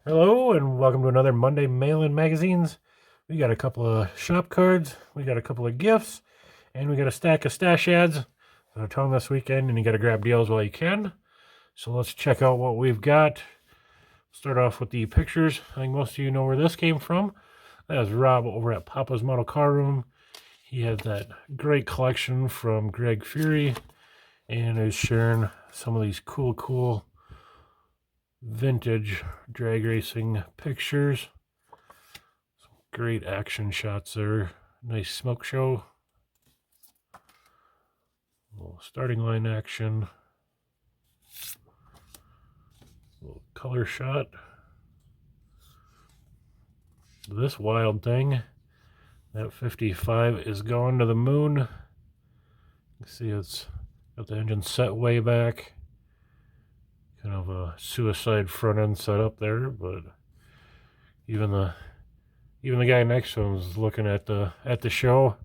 Hello and welcome to another Monday Mail-In Magazines. We got a couple of shop cards, we got a couple of gifts, and we got a stack of stash ads. So tell them this weekend and you got to grab deals while you can. So let's check out what we've got. Start off with the pictures. I think most of you know where this came from. That was Rob over at Papa's Model Car Room. He had that great collection from Greg Fury and is sharing some of these cool vintage drag racing pictures. Some great action shots there. Nice smoke show. A little starting line action. A little color shot. This wild thing, that 55 is going to the moon. You can see it's got the engine set way back. Kind of a suicide front end setup there, but even the guy next to him is looking at the show.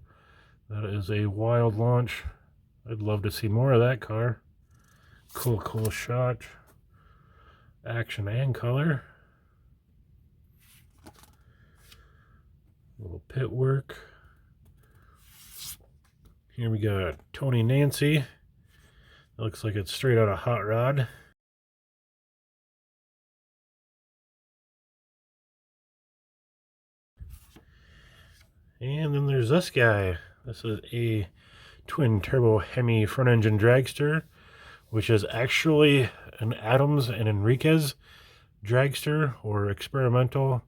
That is a wild launch. I'd love to see more of that car. Cool shot. Action and color. A little pit work. Here we got Tony Nancy. It looks like it's straight out of Hot Rod. And then there's this guy. This is a twin turbo Hemi front engine dragster, which is actually an Adams and Enriquez dragster or experimental.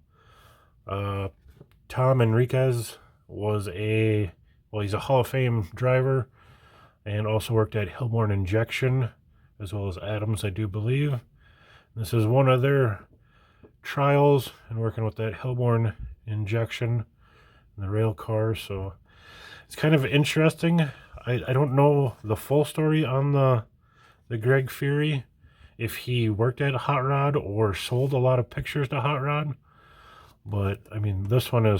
Tom Enriquez was he's a Hall of Fame driver and also worked at Hillborn Injection as well as Adams, I do believe. This is one of their trials and working with that Hillborn Injection the rail car, so it's kind of interesting. I don't know the full story on the Greg Fury, if he worked at Hot Rod or sold a lot of pictures to Hot Rod, but I mean this one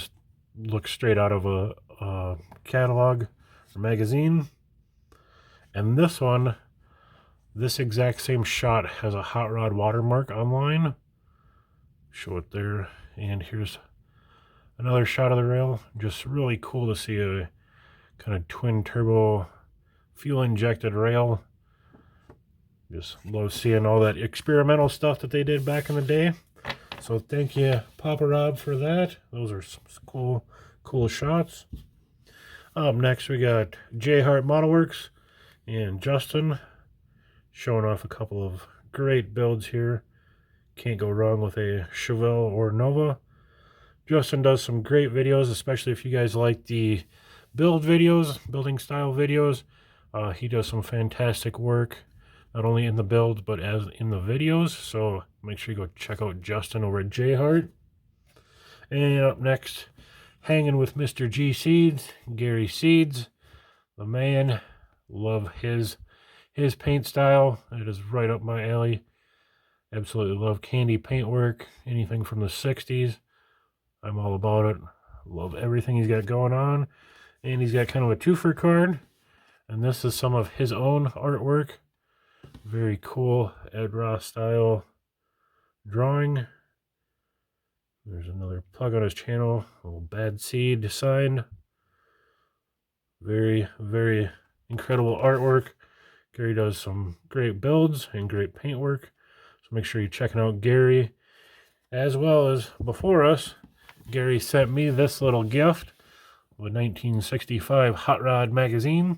looks straight out of a catalog or magazine, and this one, this exact same shot has a Hot Rod watermark online. Show it there, and here's another shot of the rail. Just really cool to see a kind of twin turbo fuel injected rail. Just love seeing all that experimental stuff that they did back in the day. So thank you, Papa Rob, for that. Those are some cool shots. Up next we got JHart Modelworks and Justin showing off a couple of great builds here. Can't go wrong with a Chevelle or Nova. Justin does some great videos, especially if you guys like the building style videos. He does some fantastic work, not only in the builds, but as in the videos. So make sure you go check out Justin over at JHart. And up next, Hanging with Mr.GSeeds, Gary Seeds, the man. Love his paint style. It is right up my alley. Absolutely love candy paintwork, anything from the 60s. I'm all about it. Love everything he's got going on. And he's got kind of a twofer card. And this is some of his own artwork. Very cool Ed Ross style drawing. There's another plug on his channel. A little Bad Seed sign. Very incredible artwork. Gary does some great builds and great paintwork. So make sure you're checking out Gary. As well as before us, Gary sent me this little gift of a 1965 Hot Rod magazine.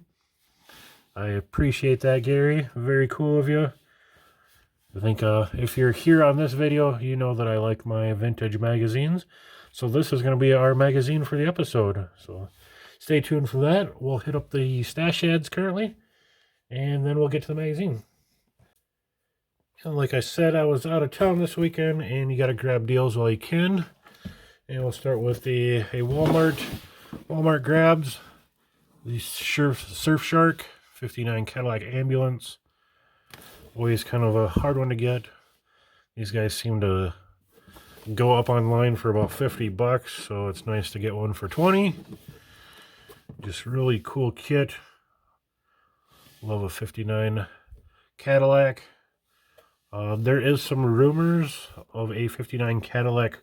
I appreciate that, Gary. Very cool of you. I think if you're here on this video, you know that I like my vintage magazines. So this is going to be our magazine for the episode. So stay tuned for that. We'll hit up the stash ads currently, and then we'll get to the magazine. And like I said, I was out of town this weekend, and you got to grab deals while you can. And we'll start with a Wal-Mart grabs. The Surfshark 59 Cadillac Ambulance. Always kind of a hard one to get. These guys seem to go up online for about 50 bucks, so it's nice to get one for 20. Just really cool kit. Love a 59 Cadillac. There is some rumors of a 59 Cadillac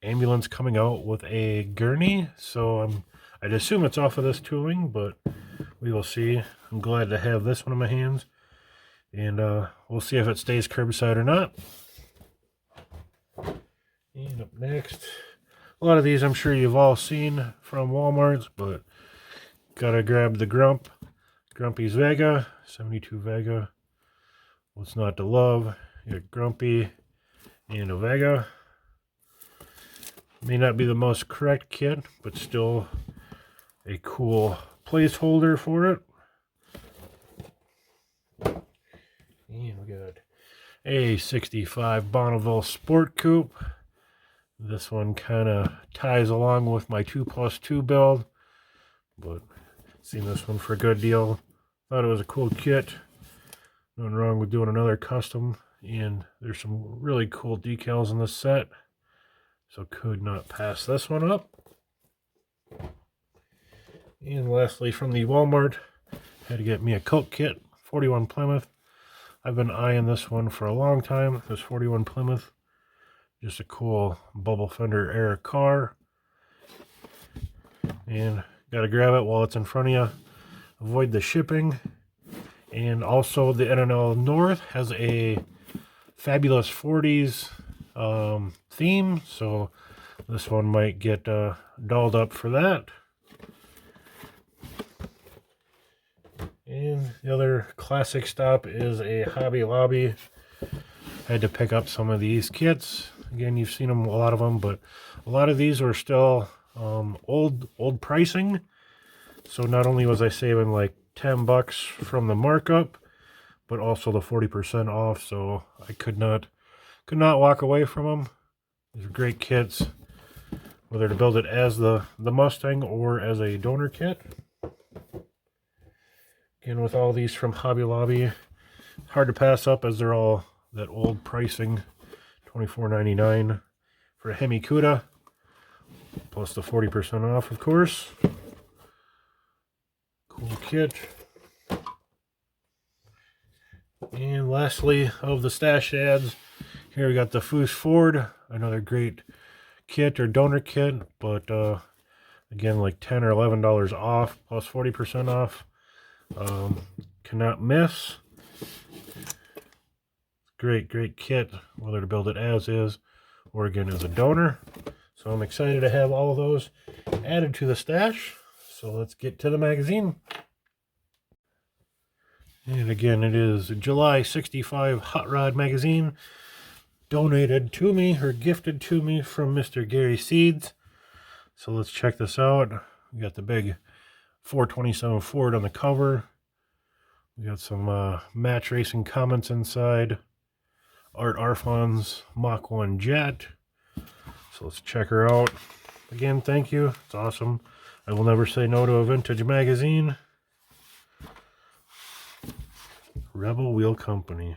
ambulance coming out with a gurney, so I'd assume it's off of this tooling, but we will see. I'm glad to have this one in my hands, and we'll see if it stays curbside or not. And up next, a lot of these I'm sure you've all seen from Walmart, but gotta grab the Grumpy's Vega, 72 Vega. What's not to love? You got Grumpy and a Vega. May not be the most correct kit, but still a cool placeholder for it. And we got a 65 Bonneville Sport Coupe. This one kind of ties along with my 2+2 build, but seen this one for a good deal. Thought it was a cool kit. Nothing wrong with doing another custom, and there's some really cool decals in this set, so could not pass this one up. And lastly, from the Walmart, had to get me a Colt kit, 41 Plymouth. I've been eyeing this one for a long time, this 41 Plymouth. Just a cool bubble fender era car. And got to grab it while it's in front of you. Avoid the shipping. And also the NNL North has a Fabulous 40s theme, so this one might get dolled up for that. And the other classic stop is a Hobby Lobby. Had to pick up some of these kits. Again, you've seen them, a lot of them, but a lot of these are still old pricing. So not only was I saving like $10 from the markup, but also the 40% off. So I could not walk away from them. These are great kits, whether to build it as the Mustang or as a donor kit. Again, with all these from Hobby Lobby, hard to pass up as they're all that old pricing. $24.99 for a Hemi Cuda, plus the 40% off, of course. Cool kit. And lastly, of the stash ads, here we got the Foose Ford, another great kit or donor kit, but again, like $10 or $11 off, plus 40% off. Cannot miss. Great kit, whether to build it as is or again as a donor. So I'm excited to have all of those added to the stash. So let's get to the magazine. And again, it is July 65 Hot Rod magazine, donated to me or gifted to me from Mr. GSeeds. So let's check this out. We got the big 427 Ford on the cover. We got some match racing comments inside. Art Arfon's Mach 1 Jet. So let's check her out. Again, thank you. It's awesome. I will never say no to a vintage magazine. Rebel Wheel Company.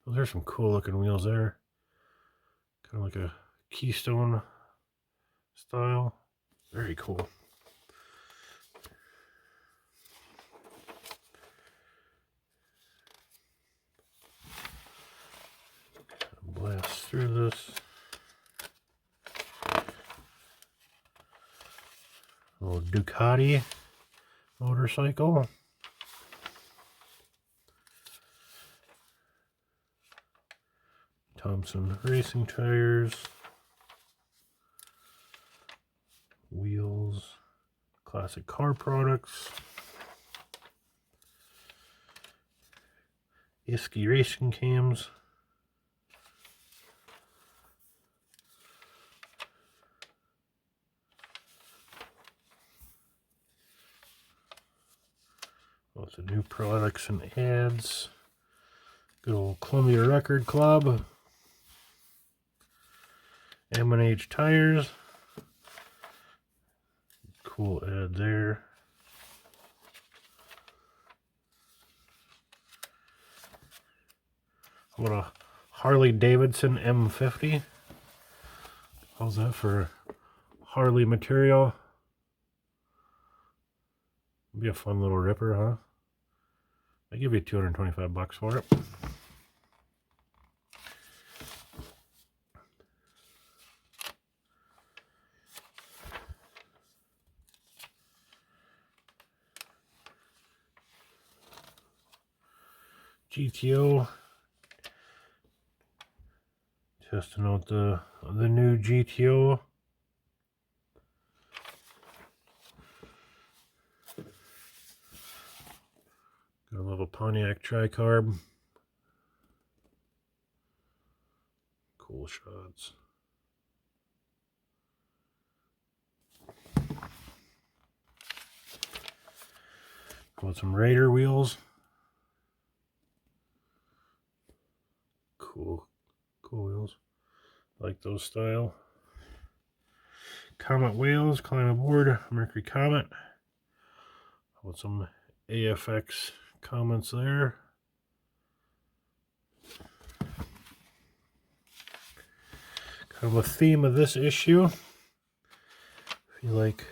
Those are some cool looking wheels there. Kind of like a Keystone style. Very cool. Blast through this. Little Ducati motorcycle. Thompson racing tires. Wheels. Classic car products. Isky racing cams. Lots of new products and ads. Good old Columbia Record Club. M&H tires. Cool ad there. What a Harley Davidson M50. How's that for Harley material? Be a fun little ripper, huh? I give you $225 for it. GTO. Testing out the new GTO. Got a little Pontiac tricarb. Cool shots. Got some Raider wheels. Cool wheels. Like those style. Comet wheels, climb aboard, Mercury Comet. With some AFX comments there. Kind of a theme of this issue. If you like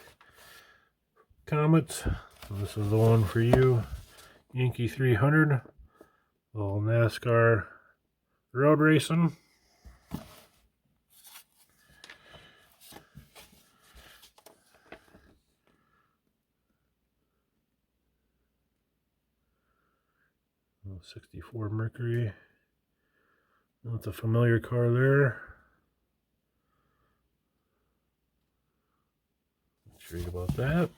Comets, this is the one for you. Yankee 300. Little NASCAR road racing. Little 64 Mercury. That's a familiar car there. Let's read about that.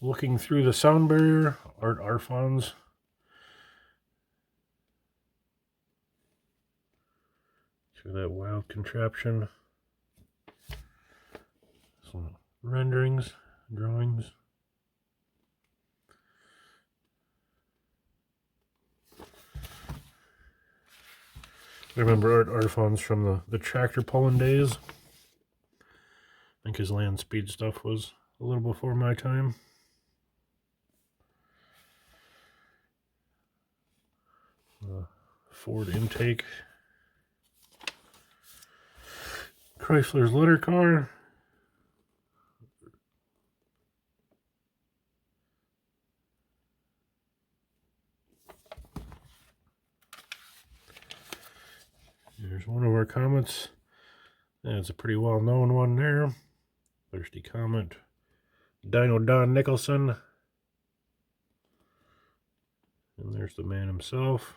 Looking through the sound barrier, Art Arfons. Show that wild contraption. Some renderings, drawings. I remember Art Arfons from the tractor pulling days. I think his land speed stuff was a little before my time. Ford intake. Chrysler's letter car. There's one of our Comets. That's a pretty well-known one there. Thirsty Comet. Dino Don Nicholson. And there's the man himself.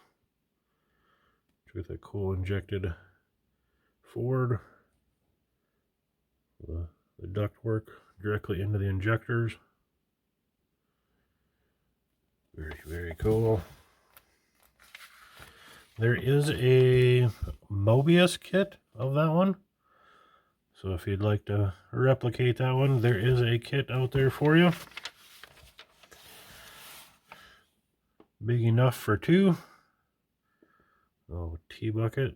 With a cool injected Ford. The ductwork directly into the injectors. Very, very cool. There is a Mobius kit of that one. So if you'd like to replicate that one, there is a kit out there for you. Big enough for two. Oh, TBucket.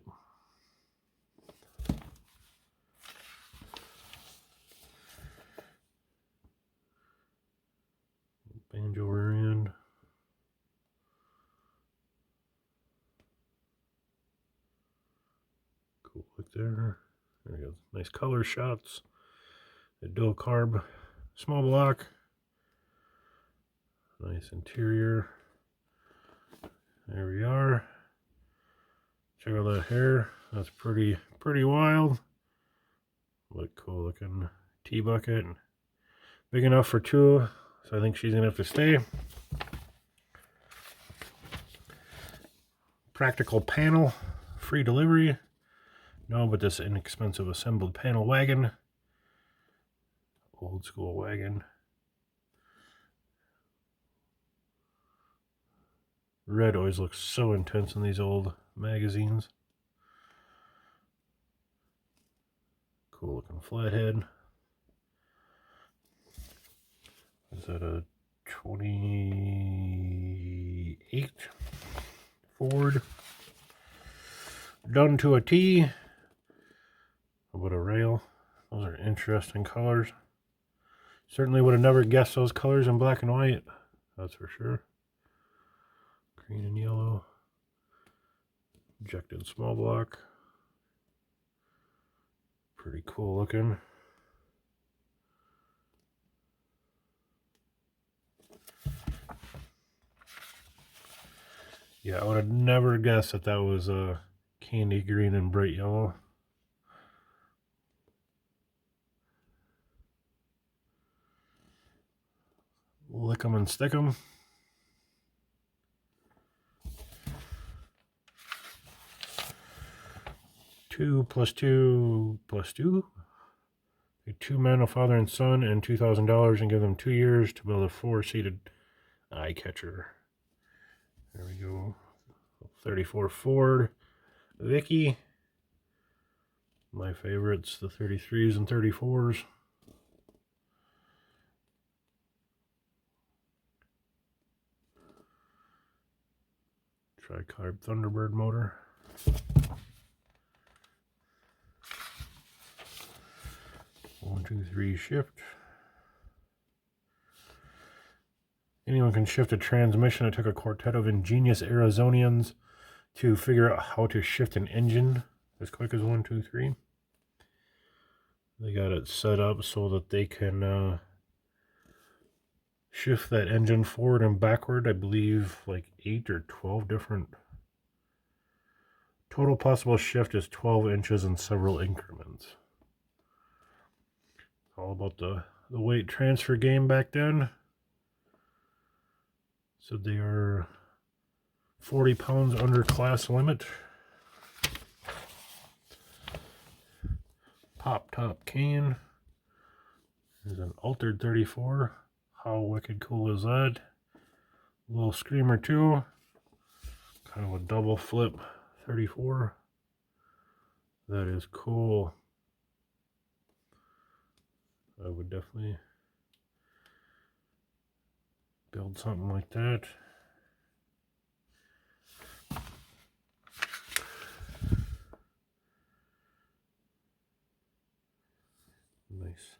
Banjo rear end. Cool look there. There we go. Nice color shots. A dual carb small block. Nice interior. There we are. Check out that hair. That's pretty wild. Look cool looking TBucket. Big enough for two, so I think she's gonna have to stay. Practical panel, free delivery. No, but this inexpensive assembled panel wagon. Old school wagon. Red always looks so intense in these old magazines. Cool looking flathead. Is that a 28 Ford? Done to a T. How about a rail? Those are interesting colors. Certainly would have never guessed those colors in black and white. That's for sure. Green and yellow. Injected small block. Pretty cool looking. Yeah, I would have never guessed that that was a candy green and bright yellow. Lick 'em and stick 'em. 2 plus 2 plus 2. Take 2 men, a father and son, and $2,000 and give them 2 years to build a 4-seated eye catcher. There we go. 34 Ford Vicky. My favorites, the 33s and 34s. Tri-carb Thunderbird motor. One, two, three, shift. Anyone can shift a transmission. It took a quartet of ingenious Arizonians to figure out how to shift an engine as quick as 1, 2, 3. They got it set up so that they can shift that engine forward and backward. I believe like 8 or 12 different. Total possible shift is 12 inches in several increments. All about the weight transfer game back then. So they are 40 pounds under class limit. Pop top can. There's an altered 34. How wicked cool is that? A little screamer too. Kind of a double flip 34. That is cool. I would definitely build something like that. Nice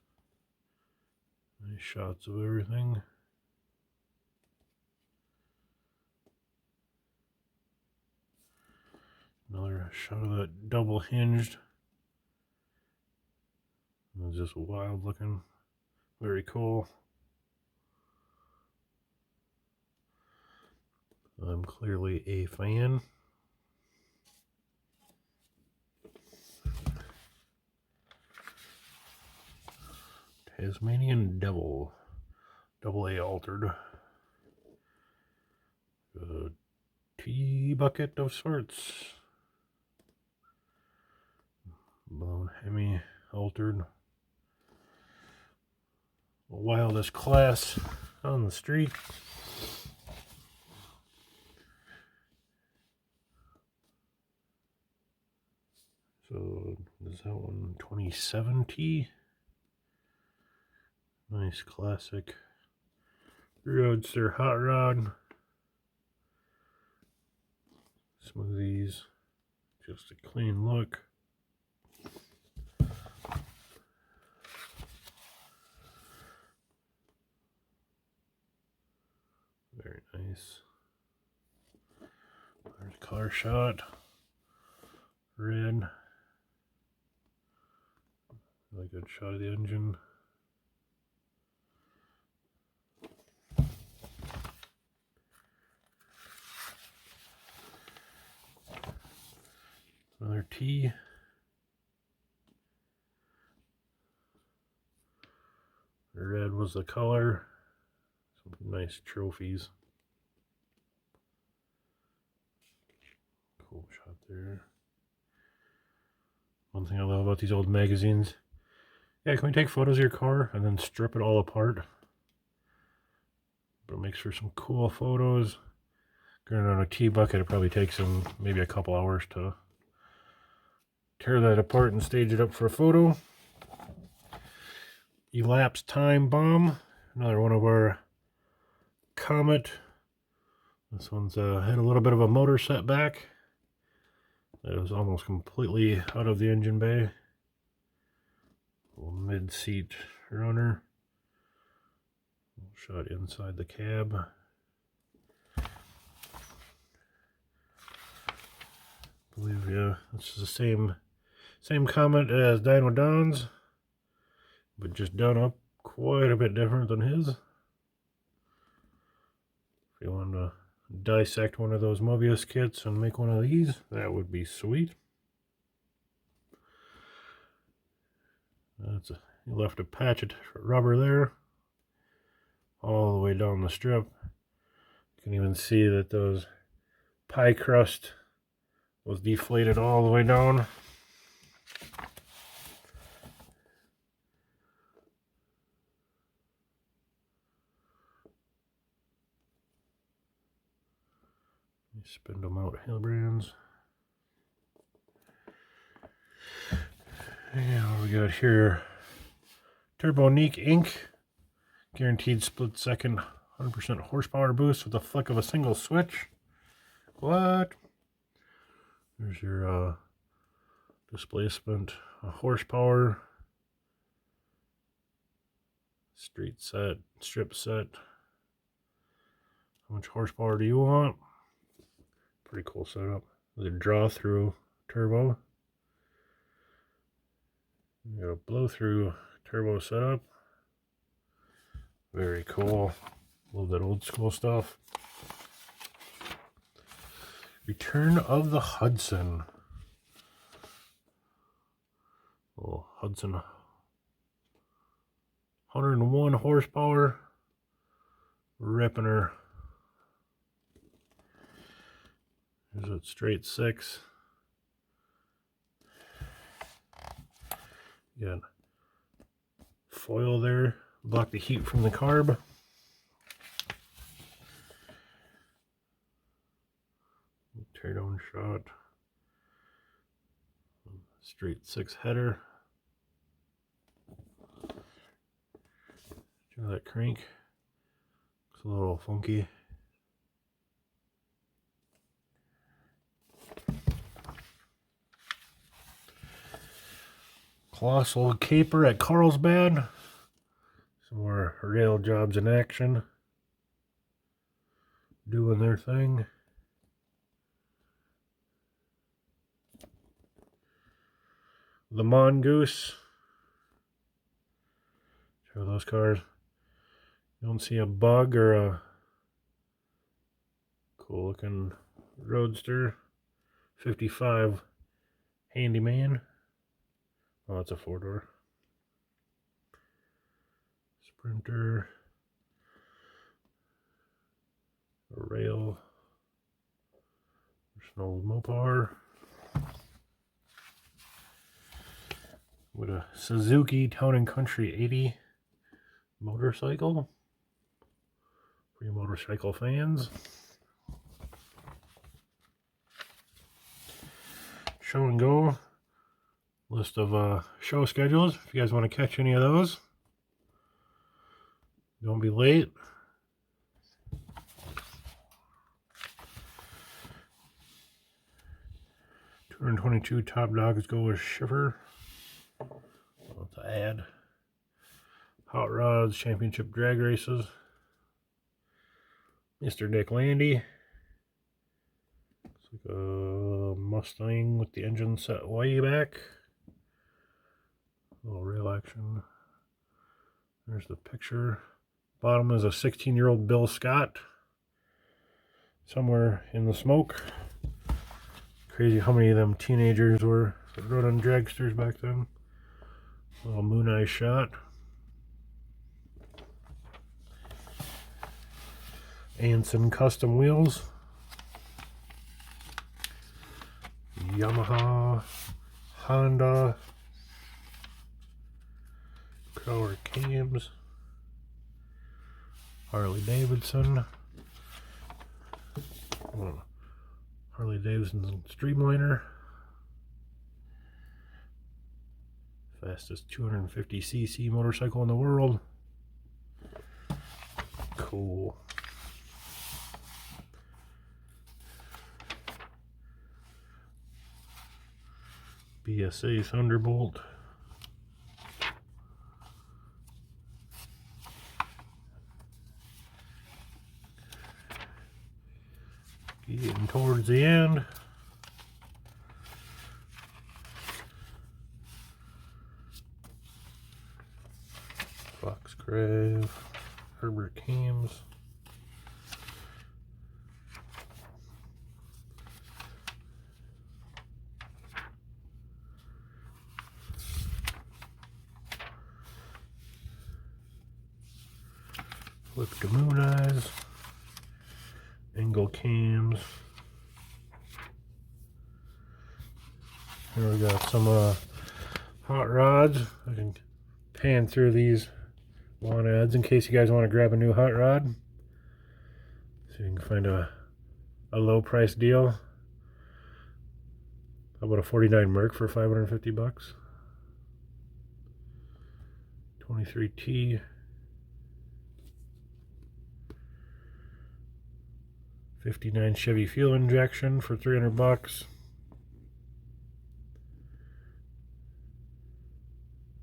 shots of everything. Another shot of that double hinged. It's just wild looking. Very cool. I'm clearly a fan. Tasmanian Devil. Double A altered. A TBucket of sorts. Blown Hemi altered. Wildest class on the street. So is that one 27T? Nice classic Roadster hot rod. Smoothies. Just a clean look. Very nice. There's car shot. Red. Really good shot of the engine. Another T. Red was the color. Some nice trophies. Cool shot there. One thing I love about these old magazines. Yeah, can we take photos of your car and then strip it all apart? But it makes for some cool photos. Going on a TBucket, it probably takes them maybe a couple hours to tear that apart and stage it up for a photo. Elapsed time bomb. Another one of our Comet. This one's had a little bit of a motor setback. It was almost completely out of the engine bay. Little mid-seat runner. Shot inside the cab. I believe, yeah, this is the same Comet as Dino Don's, but just done up quite a bit different than his. If you want to dissect one of those Mobius kits and make one of these, that would be sweet. You left a patch of rubber there all the way down the strip. You can even see that those pie crust was deflated all the way down. Spin them out, Hillbrands. And what we got here? Turbonique Inc. Guaranteed split second 100% horsepower boost with the flick of a single switch. What? There's your displacement, horsepower, street set, strip set. How much horsepower do you want? Pretty cool setup. There's a draw through turbo. You got a blow through turbo setup. Very cool. Love that old school stuff. Return of the Hudson. Oh, Hudson. 101 horsepower. Ripping her. There's a straight 6. Got foil there. Block the heat from the carb. Tear down shot. Straight 6 header. Check that crank. Looks a little funky. Colossal caper at Carlsbad. Some more rail jobs in action. Doing their thing. The Mongoose. Show those cars. You don't see a bug or a cool looking Roadster. 55 Handyman. Oh, it's a 4-door. Sprinter. A rail. There's an old Mopar. With a Suzuki Town and Country 80 motorcycle. For you motorcycle fans. Show and go. List of show schedules. If you guys want to catch any of those. Don't be late. $222 Top Dogs go with Schiffer. What's the ad? Hot Rods Championship Drag Races. Mr. Dick Landy. It's like a Mustang with the engine set way back. A little rail action. There's the picture. Bottom is a 16-year-old Bill Scott. Somewhere in the smoke. Crazy how many of them teenagers were that rode on dragsters back then. A little moon eye shot. Anson custom wheels. Yamaha, Honda, Crower cams, Harley Davidson, Harley Davidson Streamliner, fastest 250cc motorcycle in the world. Cool. BSA Thunderbolt. Getting towards the end. Foxcraft, Herbert cams. Flip to moon eyes. Angle cams. Here we got some hot rods. I can pan through these lawn ads in case you guys want to grab a new hot rod. So you can find a a low price deal. How about a 49 Merc for 550 bucks? 23T. 59 Chevy fuel injection for 300 bucks.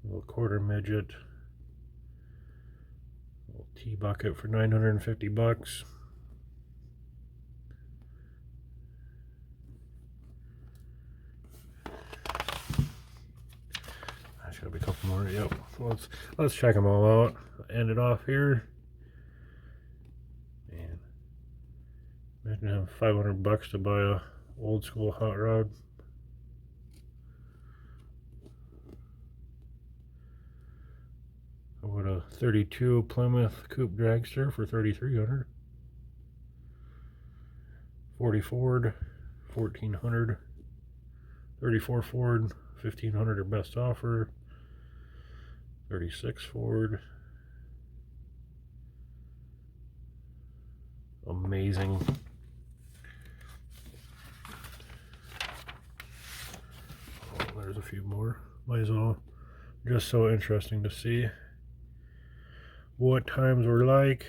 Little quarter midget. Little TBucket for 950 bucks. There's gotta be a couple more. Yep. Let's check them all out. End it off here. And imagine having 500 bucks to buy a old school hot rod. What a 32 Plymouth Coupe Dragster for 3,300. 40 Ford, 1,400. 34 Ford, 1,500 or best offer. 36 Ford. Amazing. Oh, there's a few more. Might as well. Just so interesting to see what times were like.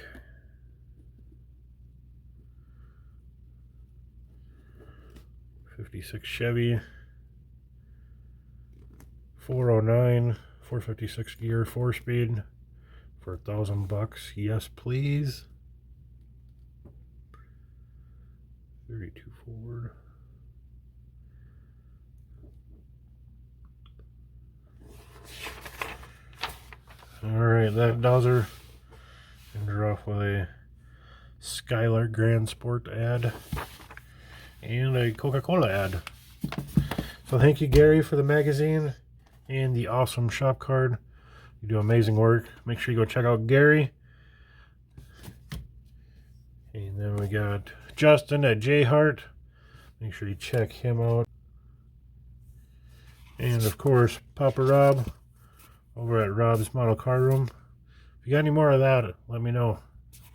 '56 Chevy, 409, 456 gear, 4-speed for 1,000 bucks. Yes, please. 32 Ford. Alright, that dozer. Ended off with a Skylar Grand Sport ad and a Coca-Cola ad. So thank you, Gary, for the magazine and the awesome shop card. You do amazing work. Make sure you go check out Gary. And then we got Justin at JHart. Make sure you check him out. And of course, Papa Rob over at Rob's Model Car Room. If you got any more of that, let me know.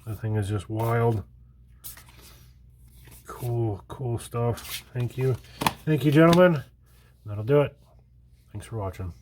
That thing is just wild. Cool stuff. Thank you. Thank you, gentlemen. That'll do it. Thanks for watching.